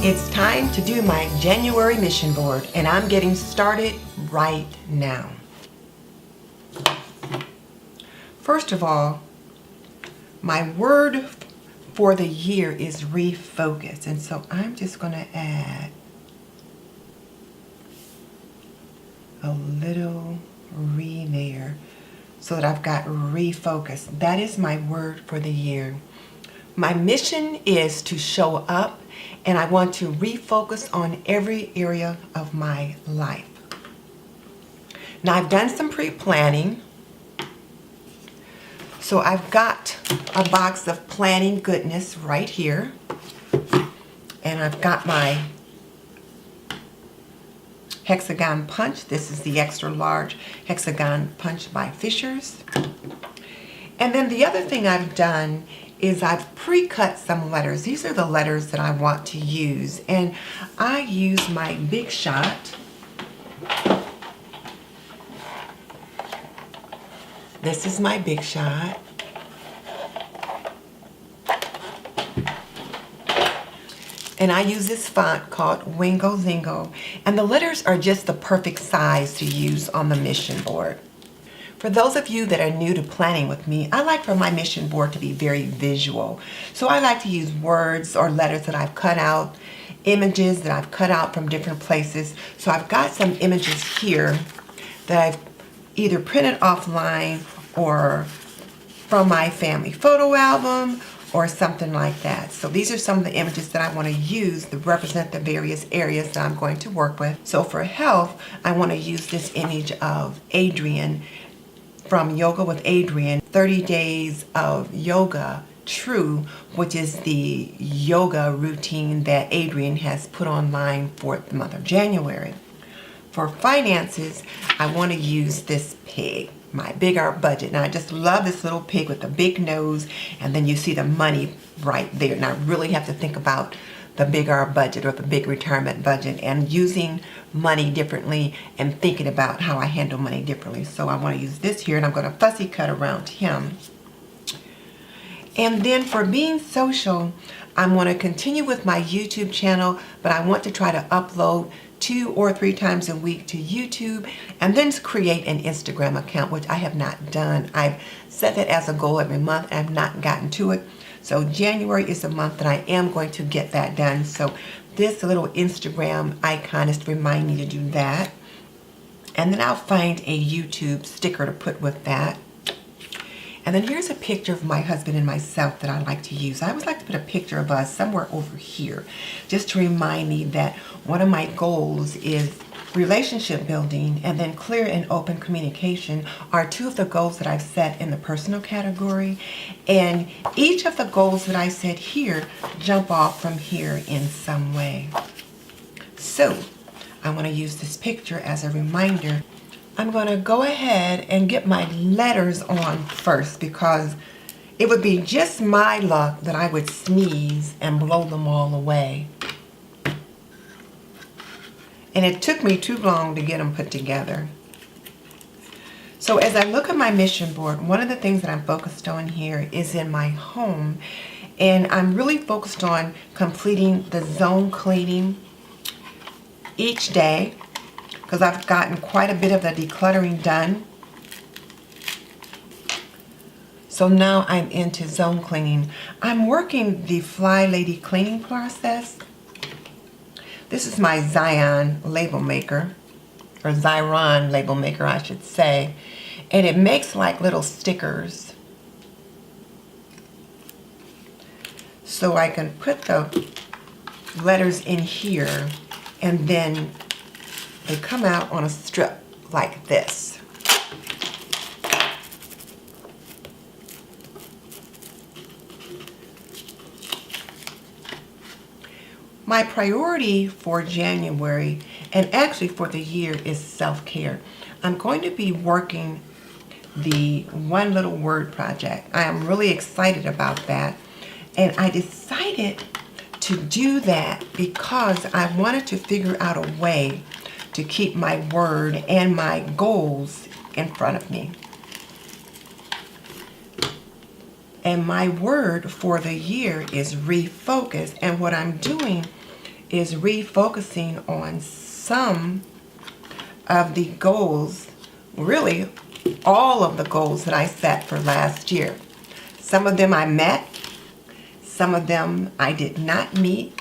It's time to do my January mission board, and I'm getting started right now. First of all, my word for the year is refocus, and so I'm just going to add a little re there so that I've got refocus. That is my word for the year. My mission is to show up, and I want to refocus on every area of my life. Now, I've done some pre-planning. So I've got a box of planning goodness right here. And I've got my hexagon punch. This is the extra large hexagon punch by Fisher's. And then the other thing I've done is I've pre-cut some letters. These are the letters that I want to use. And I use my Big Shot. This is my Big Shot. And I use this font called Wingo Zingo. And the letters are just the perfect size to use on the mission board. For those of you that are new to planning with me, I like for my mission board to be very visual. So I like to use words or letters that I've cut out, images that I've cut out from different places. So I've got some images here that I've either printed offline or from my family photo album or something like that. So these are some of the images that I want to use to represent the various areas that I'm going to work with. So for health, I want to use this image of Adrian from Yoga with Adrian, 30 Days of Yoga True, which is the yoga routine that Adrian has put online for the month of January. For finances, I want to use this pig, my Big R Budget. Now I just love this little pig with the big nose, and then you see the money right there. And I really have to think about the Big R Budget or the big retirement budget and using money differently and thinking about how I handle money differently. So I want to use this here, and I'm going to fussy cut around him. And then for being social, I'm going to continue with my YouTube channel, but I want to try to upload 2 or 3 times a week to YouTube, and then create an Instagram account, which I have not done. I've set that as a goal every month, and I've not gotten to it. So January is the month that I am going to get that done. So this little Instagram icon is to remind me to do that. And then I'll find a YouTube sticker to put with that. And then here's a picture of my husband and myself that I like to use. I always like to put a picture of us somewhere over here, just to remind me that one of my goals is relationship building, and then clear and open communication are 2 of the goals that I've set in the personal category. And each of the goals that I set here jump off from here in some way. So I want to use this picture as a reminder. I'm going to go ahead and get my letters on first, because it would be just my luck that I would sneeze and blow them all away. And it took me too long to get them put together. So as I look at my mission board, one of the things that I'm focused on here is in my home. And I'm really focused on completing the zone cleaning each day, because I've gotten quite a bit of the decluttering done. So now I'm into zone cleaning. I'm working the Fly Lady cleaning process. This is my Zion label maker, or Zyron label maker, I should say. And it makes like little stickers. So I can put the letters in here, and then they come out on a strip like this. My priority for January, and actually for the year, is self-care. I'm going to be working the One Little Word project. I am really excited about that. And I decided to do that because I wanted to figure out a way to keep my word and my goals in front of me. And my word for the year is refocus. And what I'm doing is refocusing on some of the goals, really all of the goals that I set for last year. Some of them I met, some of them I did not meet,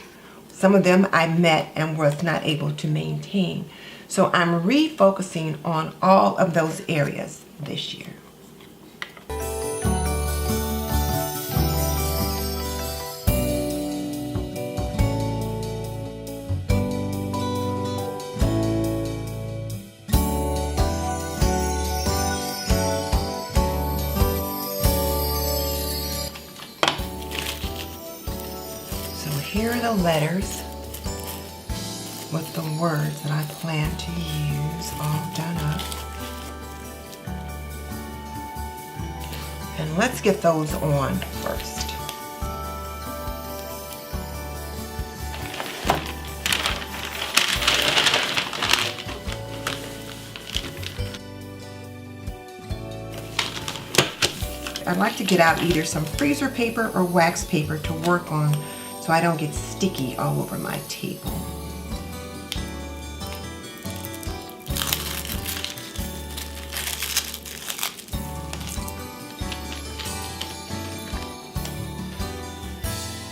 some of them I met and was not able to maintain. So I'm refocusing on all of those areas this year. Here are the letters with the words that I plan to use all done up. And let's get those on first. I'd like to get out either some freezer paper or wax paper to work on, so I don't get sticky all over my table.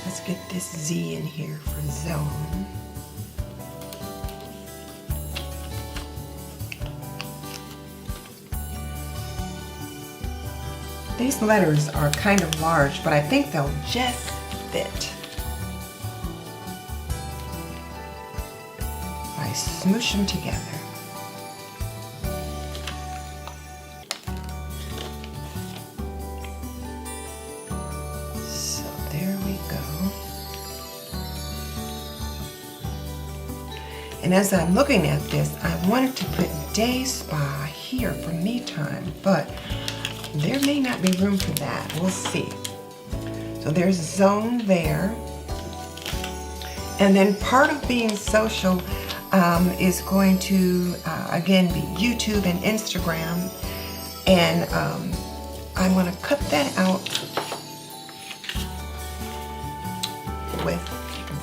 Let's get this Z in here for zone. These letters are kind of large, but I think they'll just fit. I smoosh them together. So there we go. And as I'm looking at this, I wanted to put day spa here for me time, but there may not be room for that. We'll see. So there's a zone there. And then part of being social is going to, again, be YouTube and Instagram. And I'm going to cut that out with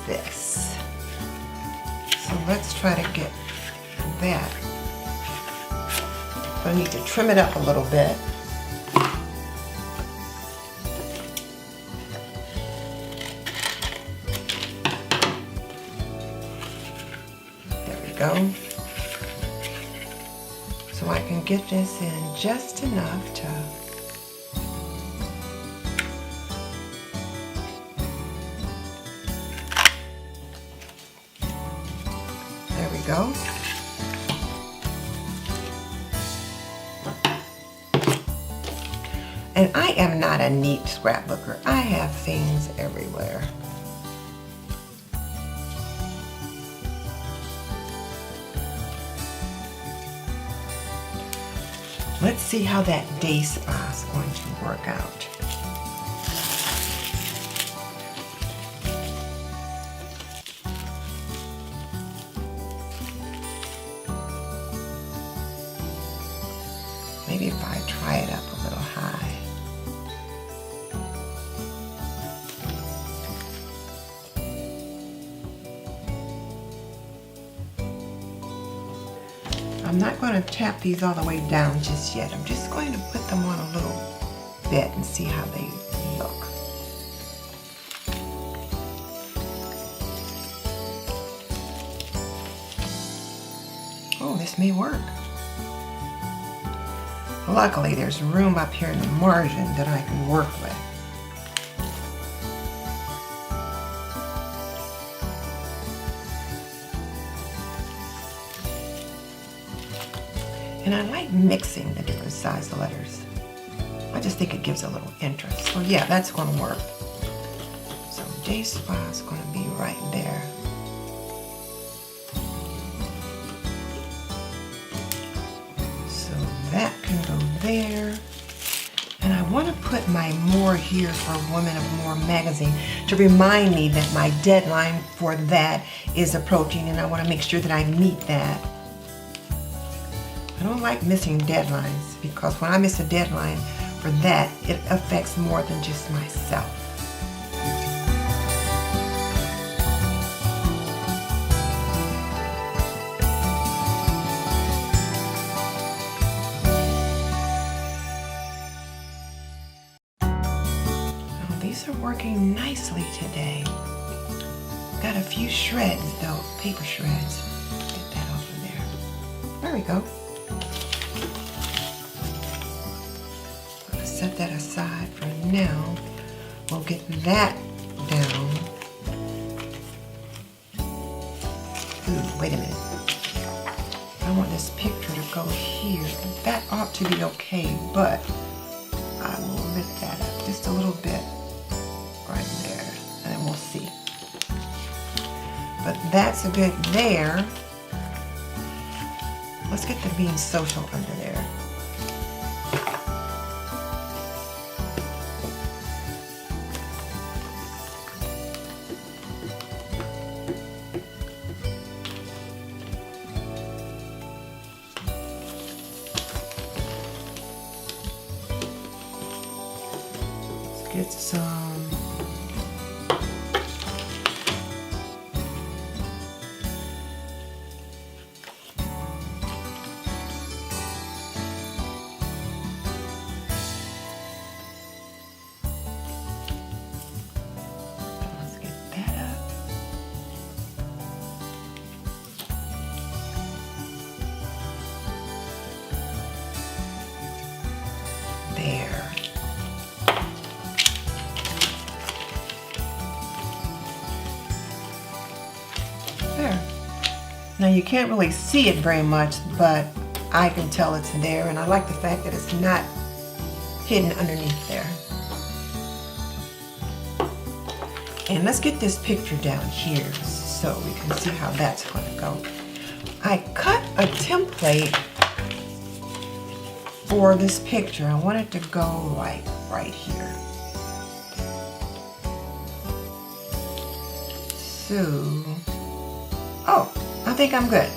this. So let's try to get that. I need to trim it up a little bit. Go. So I can get this in just enough to there we go. And I am not a neat scrapbooker. I have things everywhere. Let's see how that day spa is going to work out. Maybe if I try it up a little high. I'm not going to tap these all the way down just yet. I'm just going to put them on a little bit and see how they look. Oh, this may work. Luckily, there's room up here in the margin that I can work with. And I like mixing the different size letters. I just think it gives a little interest. So yeah, that's going to work. So day spa is going to be right there. So that can go there. And I want to put my More here for Women of More magazine to remind me that my deadline for that is approaching, and I want to make sure that I meet that. I don't like missing deadlines, because when I miss a deadline for that, it affects more than just myself. These are working nicely today. Got a few shreds though, paper shreds. Get that off of there. There we go. I'll set that aside for now. We'll get that down. Ooh, wait a minute. I want this picture to go here. That ought to be okay, but I will lift that up just a little bit right there, and then we'll see. But that's a good there. Let's get the being social under there. Let's get some there. There. Now you can't really see it very much, but I can tell it's there, and I like the fact that it's not hidden underneath there. And let's get this picture down here so we can see how that's going to go. I cut a template for this picture. I want it to go like right here. So, oh, I think I'm good.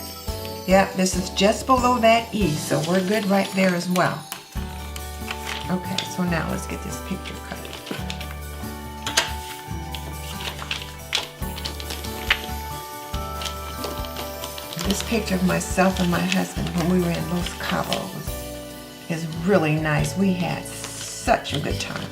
Yep, this is just below that E, so we're good right there as well. Okay, so now let's get this picture cut. This picture of myself and my husband when we were in Los Cabos is really nice. We had such a good time.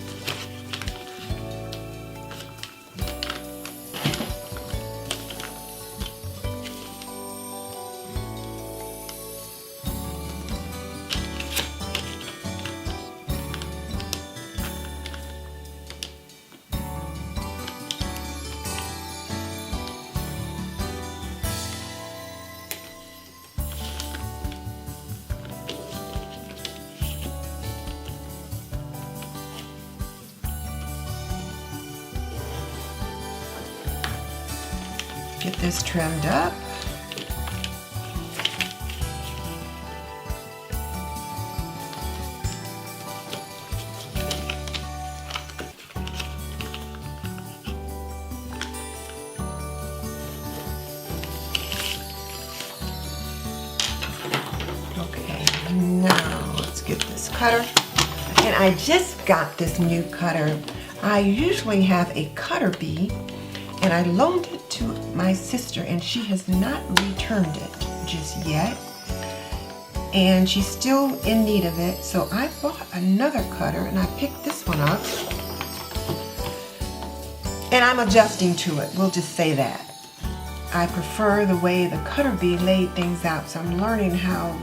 Get this trimmed up. Okay, now let's get this cutter. And I just got this new cutter. I usually have a cutter bee, and I loaned it to my sister, and she has not returned it just yet, and she's still in need of it. So I bought another cutter, and I picked this one up, and I'm adjusting to it. We'll just say that I prefer the way the cutter bee laid things out, so I'm learning how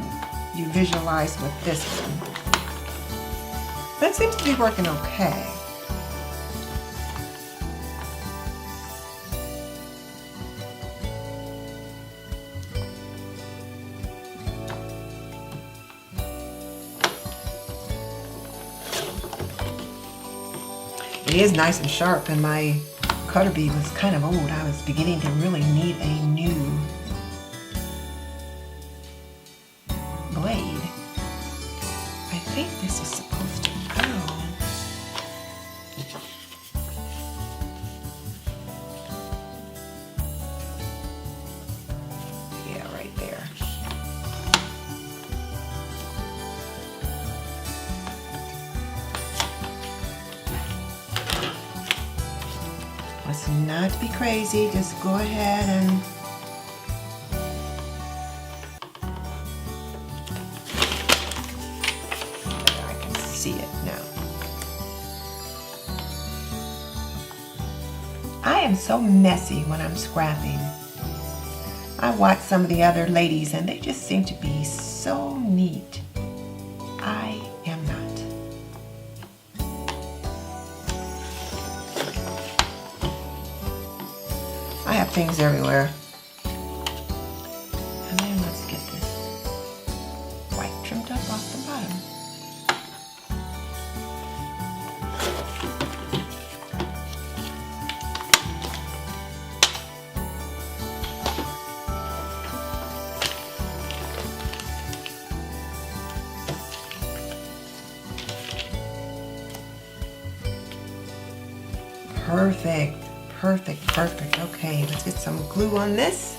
you visualize with this one. That seems to be working okay. It is nice and sharp, and my cutter bee was kind of old. I was beginning to really need a new blade. I think this is supposed to go. Yeah, right there. Let's not be crazy, just go ahead and I can see it now. I am so messy when I'm scrapping. I watch some of the other ladies and they just seem to be so neat. I am not. I have things everywhere. And then let's get this white trimmed up off the bottom. Perfect, perfect, perfect. Okay, let's get some glue on this.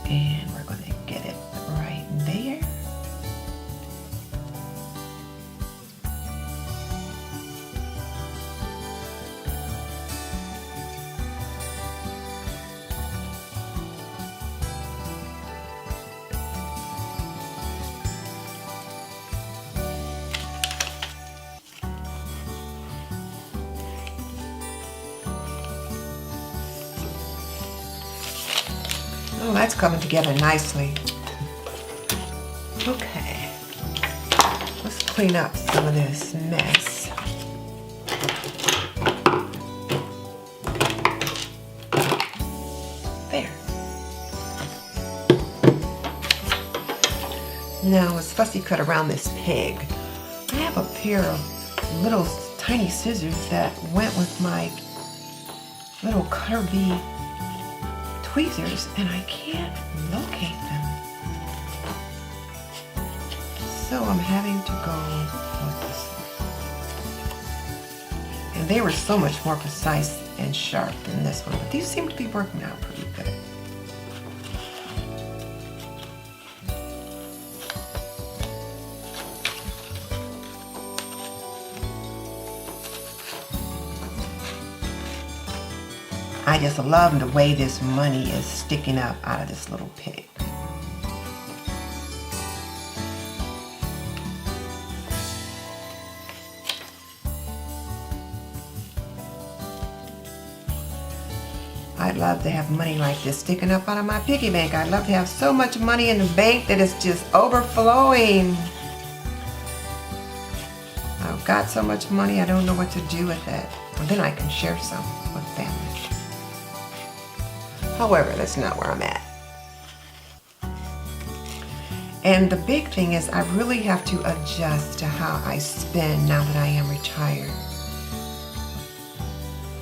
And we're going to get it right there. Oh, that's coming together nicely. Okay, let's clean up some of this mess. There. Now let's fussy cut around this pig. I have a pair of little tiny scissors that went with my little cutter bee tweezers and I can't locate them. So I'm having to go with this one. And they were so much more precise and sharp than this one, but these seem to be working out pretty good. I just love the way this money is sticking up out of this little pig. I'd love to have money like this sticking up out of my piggy bank. I'd love to have so much money in the bank that it's just overflowing. I've got so much money, I don't know what to do with it. And then I can share some with family. However, that's not where I'm at. And the big thing is I really have to adjust to how I spend now that I am retired.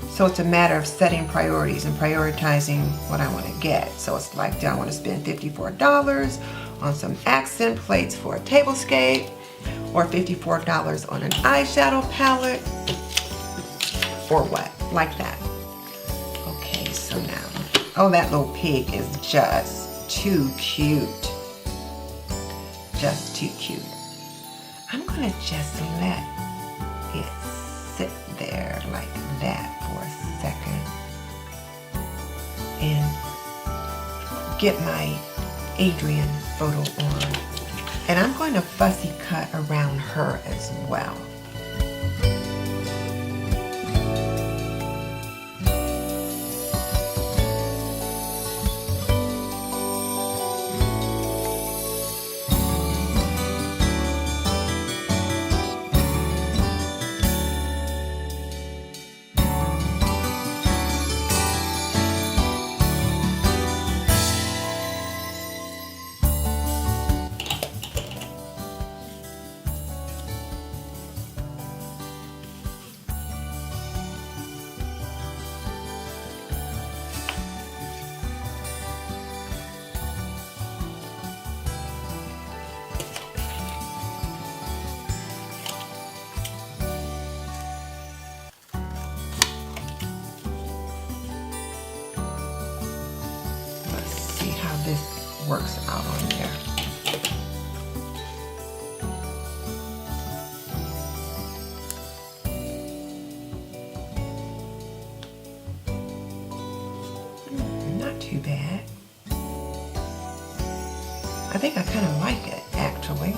So it's a matter of setting priorities and prioritizing what I want to get. So it's like, do I want to spend $54 on some accent plates for a tablescape, or $54 on an eyeshadow palette, or what, like that. Okay, so now, oh, that little pig is just too cute. Just too cute. I'm gonna just let it sit there like that for a second and get my Adrian photo on. And I'm going to fussy cut around her as well. This works out on there. bad. I think I kind of like it, actually.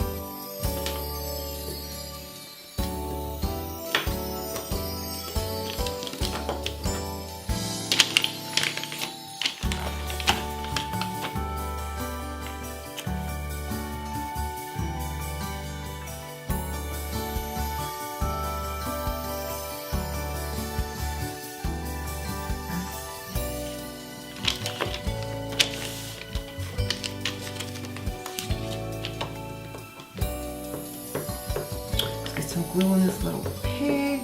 Some glue on this little pig.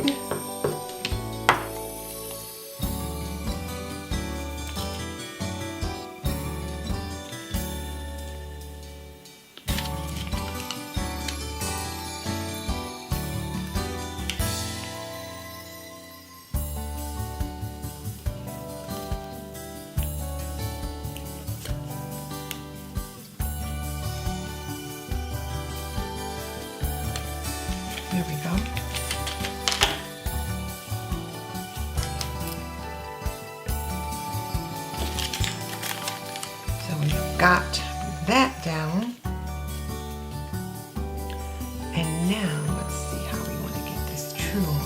There we go. So we've got that down. And now let's see how we want to get this true on.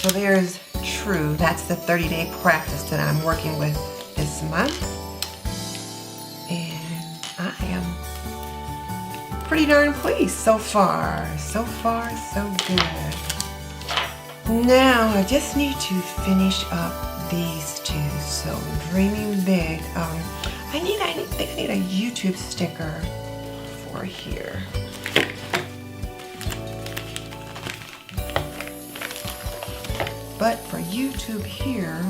So there's true. That's the 30-day practice that I'm working with this month. And I am pretty darn pleased so far. So far, so good. Now I just need to finish up these two. So dreaming big. I think I need a YouTube sticker for here. But for YouTube here,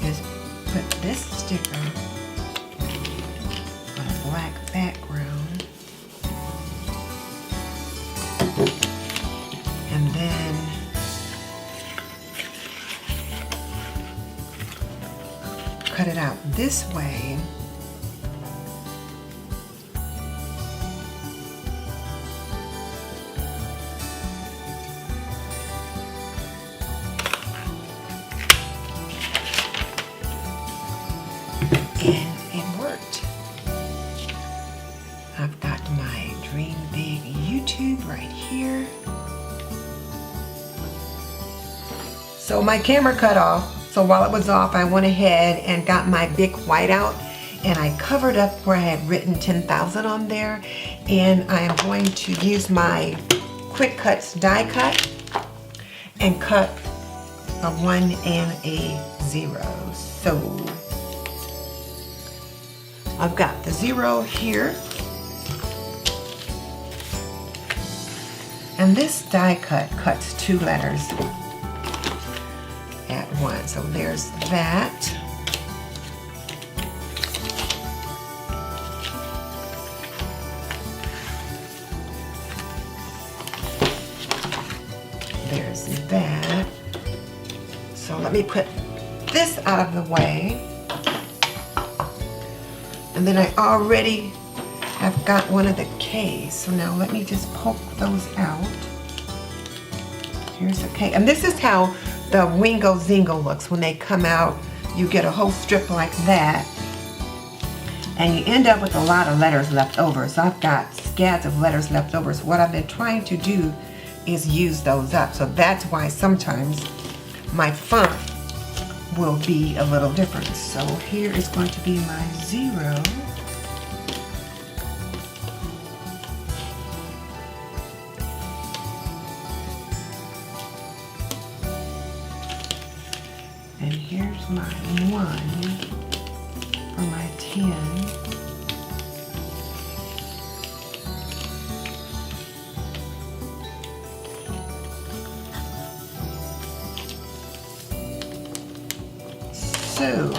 is put this sticker on a black background, and then cut it out this way. And it worked. I've got my Dream Big YouTube right here. So my camera cut off. So while it was off, I went ahead and got my big whiteout and I covered up where I had written 10,000 on there. And I am going to use my Quick Cuts die cut and cut a 1 and a 0. So I've got the 0 here, and this die cut cuts 2 letters at once. So there's that. There's that. So let me put this out of the way. And then I already have got one of the K's. So now let me just poke those out. Here's a K. And this is how the Wingo Zingo looks when they come out. You get a whole strip like that. And you end up with a lot of letters left over. So I've got scads of letters left over. So what I've been trying to do is use those up. So that's why sometimes my font will be a little different. So here is going to be my 0. And here's my 1 for my 10. So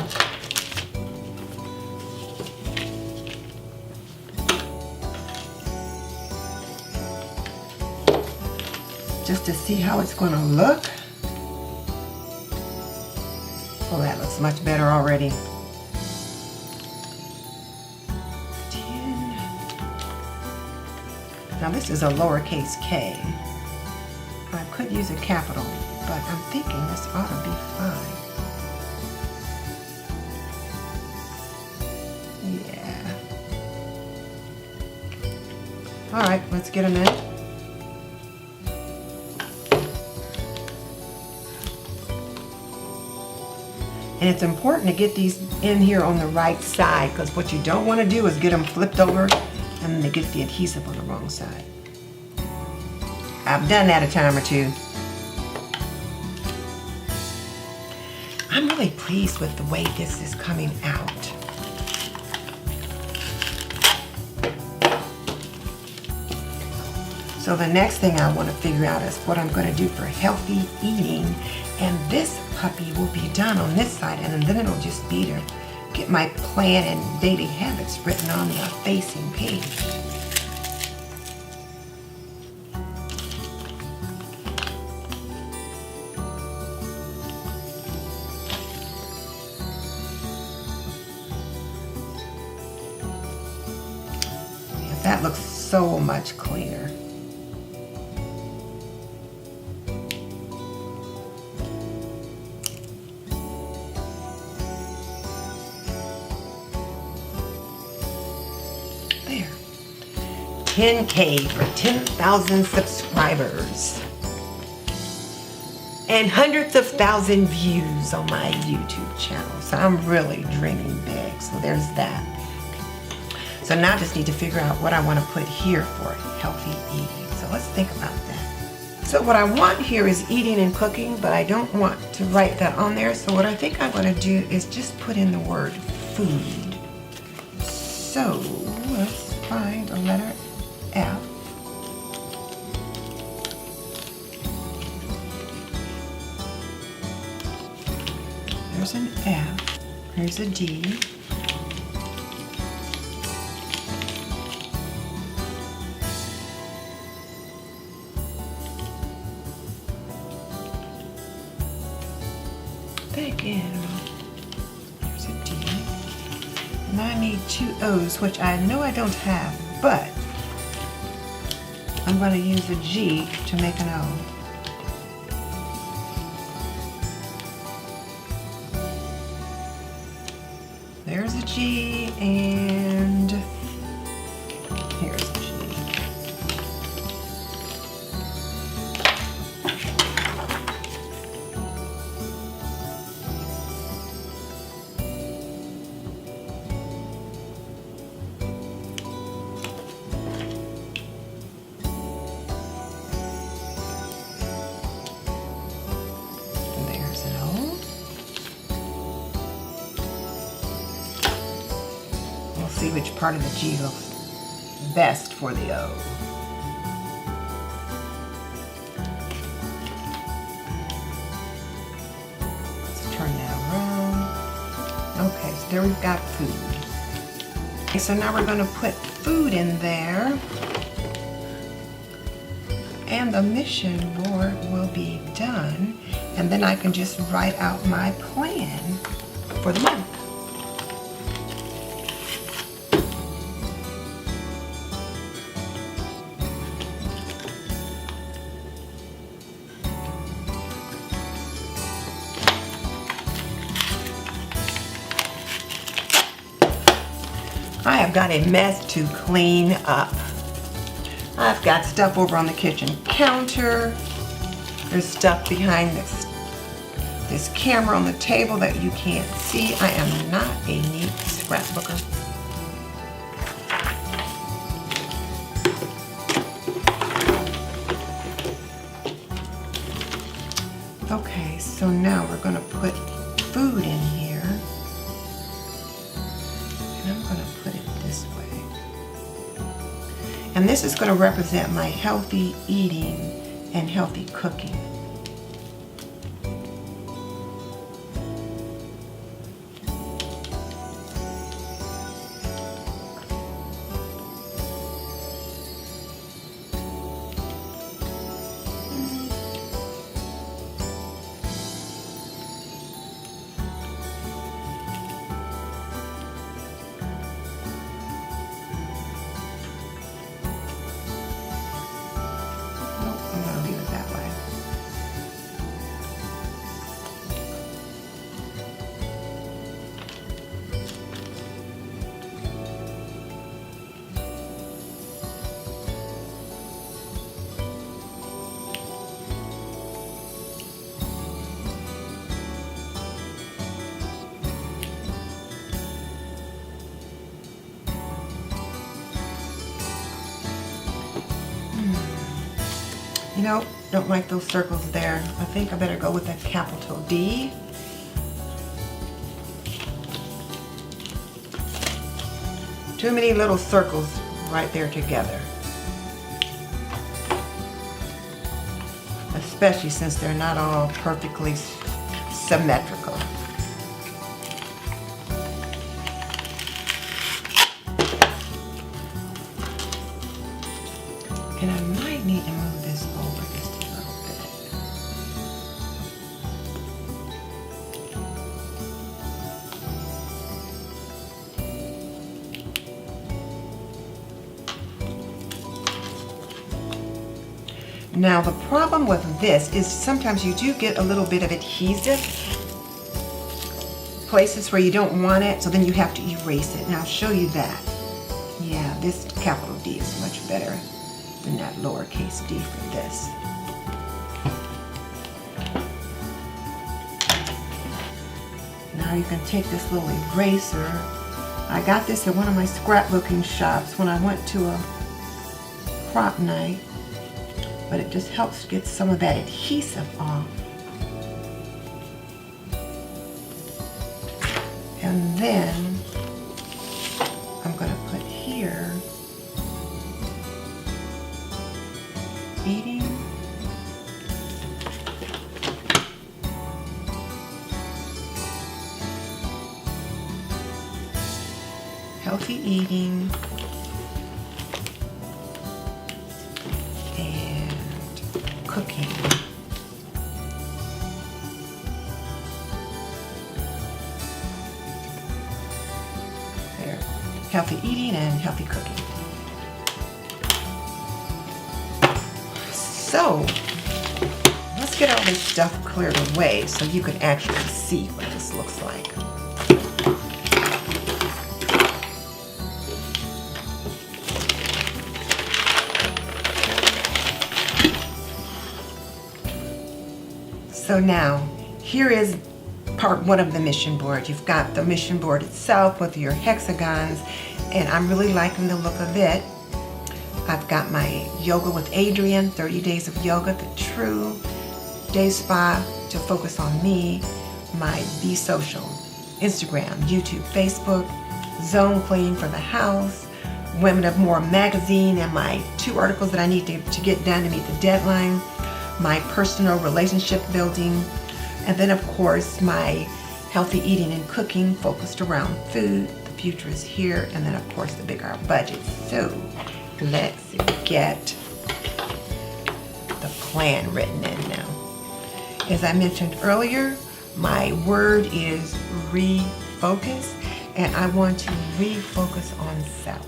just to see how it's going to look. Oh, that looks much better already. 10. Now this is a lowercase k. I could use a capital, but I'm thinking this ought to be fine. Yeah. All right, let's get them in. And it's important to get these in here on the right side, because what you don't want to do is get them flipped over and then they get the adhesive on the wrong side. I've done that a time or two. I'm really pleased with the way this is coming out. So the next thing I want to figure out is what I'm going to do for healthy eating. And this puppy will be done on this side, and then it'll just be to get my plan and daily habits written on the facing page. Yeah, that looks so much cleaner. There. 10K for 10,000 subscribers. And hundreds of thousand views on my YouTube channel. So I'm really dreaming big. So there's that. So now I just need to figure out what I want to put here for healthy eating. So let's think about that. So what I want here is eating and cooking, but I don't want to write that on there. So what I think I'm going to do is just put in the word food. So let's find a letter F. There's an F. Here's a D. Again, there's a D. And I need 2 O's, which I know I don't have, but I'm going to use a G to make an O. There's a G, and here's a G. See which part of the G looks best for the O. Let's turn that around. Okay, so there we've got food. Okay, so now we're going to put food in there. And the mission board will be done. And then I can just write out my plan for the month. I have got a mess to clean up. I've got stuff over on the kitchen counter. There's stuff behind this camera on the table that you can't see. I am not a neat scrapbooker. Okay, so now we're going to put food in here. I'm going to put it this way. And this is going to represent my healthy eating and healthy cooking. You know, don't like those circles there. I think I better go with a capital D. Too many little circles right there together. Especially since they're not all perfectly symmetrical. And I might need to move this over just a little bit. Now the problem with this is sometimes you do get a little bit of adhesive places where you don't want it, so then you have to erase it. And I'll show you that. Yeah, this capital D is much better than that lowercase d for this. Now you can take this little eraser. I got this at one of my scrapbooking shops when I went to a prop night, but it just helps get some of that adhesive off. And then I'm going to put here eating, healthy eating, and cooking. There, healthy eating and healthy cooking. So, let's get all this stuff cleared away so you can actually see what this looks like. So now, here is part one of the mission board. You've got the mission board itself with your hexagons, and I'm really liking the look of it. I've got my Yoga with Adrienne, 30 Days of Yoga, the True Day Spa to focus on me, my Be Social, Instagram, YouTube, Facebook, Zone Clean for the house, Women of More magazine, and my 2 articles that I need to get done to meet the deadline, my personal relationship building, and then of course my healthy eating and cooking focused around food. The future is here, and then of course the big R budget. So let's get the plan written in now. As I mentioned earlier, my word is refocus, and I want to refocus on self.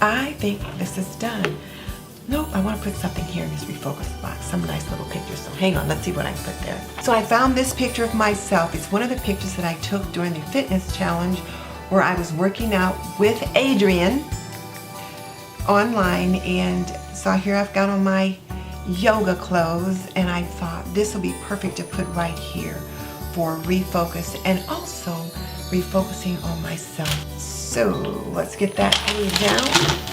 I think this is done. Nope, I want to put something here in this refocus box, some nice little pictures. So hang on, let's see what I can put there. So I found this picture of myself. It's one of the pictures that I took during the fitness challenge where I was working out with Adrienne online, and so here I've got on my yoga clothes, and I thought this will be perfect to put right here for refocus and also refocusing on myself. So let's get that glued down.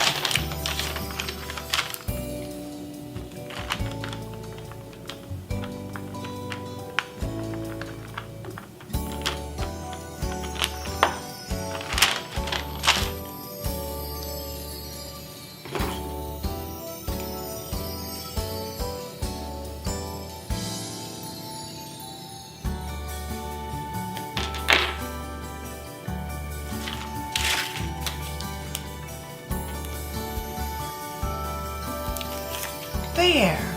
There.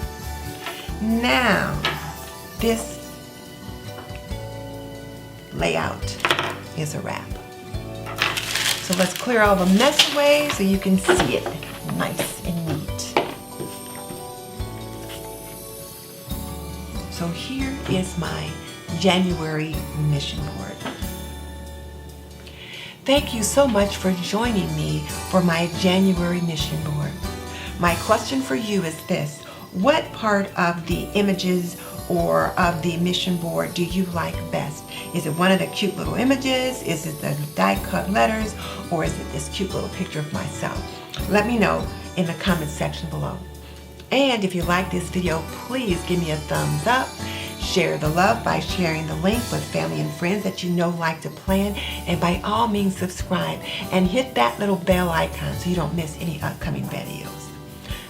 Now, this layout is a wrap. So let's clear all the mess away so you can see it nice and neat. So here is my January mission board. Thank you so much for joining me for my January mission board. My question for you is this: what part of the images or of the mission board do you like best? Is it one of the cute little images? Is it the die cut letters? Or is it this cute little picture of myself? Let me know in the comment section below. And if you like this video, please give me a thumbs up. Share the love by sharing the link with family and friends that you know like to plan. And by all means, subscribe and hit that little bell icon so you don't miss any upcoming videos.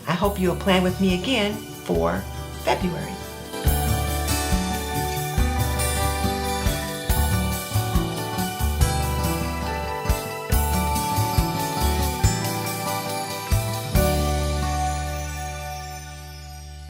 I hope you'll plan with me again for February.